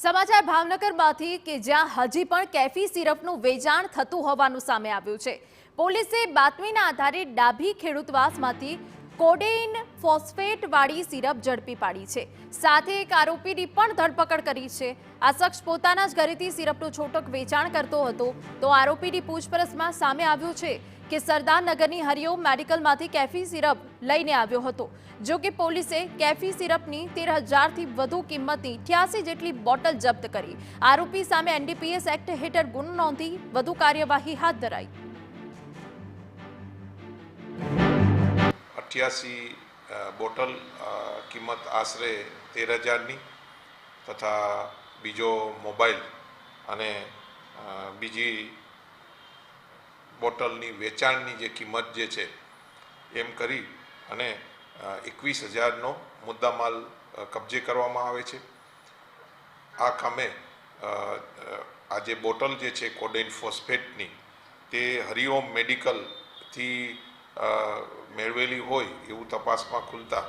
સમાચાર ભાવનગરમાંથી કે જ્યાં હજી પણ કેફી સિરપનું વેચાણ થતું હોવાનું સામે આવ્યું છે। પોલીસે બાતમીના આધારે ડાભી ખેડૂતવાસમાંથી કોડેઇન ફોસ્ફેટ વાળી સિરપ ઝડપી પાડી છે। સાથે એક આરોપીની પણ ધરપકડ કરી છે। આ શખ્સ પોતાના જ ઘરેથી સિરપનું છોટક વેચાણ કરતો હતો તો આરોપીની પૂછપરછમાં સામે આવ્યું છે કે સરદારનગરની હરિઓમ મેડિકલમાંથી કેફી સિરપ લઈને આવ્યો હતો। જો કે પોલીસે કેફી સિરપની 13,000થી વધુ કિંમતની 88 જેટલી બોટલ જપ્ત કરી આરોપી સામે એનડીપીએસ એક્ટ હેઠળ ગુનો નોંધી વધુ કાર્યવાહી હાથ ધરાઈ। 88 બોટલ કિંમત આશરે 13,000ની તથા બીજો મોબાઈલ અને બીજી બોટલની વેચાણની જે કિંમત જે છે એમ કરી અને 21,000નો મુદ્દામાલ કબજે કરવામાં આવે છે। આ કામે આ જે બોટલ જે છે કોડેઇન ફોસ્ફેટની તે હરિઓમ મેડિકલથી મેળવેલી હોય એવું તપાસમાં ખુલતા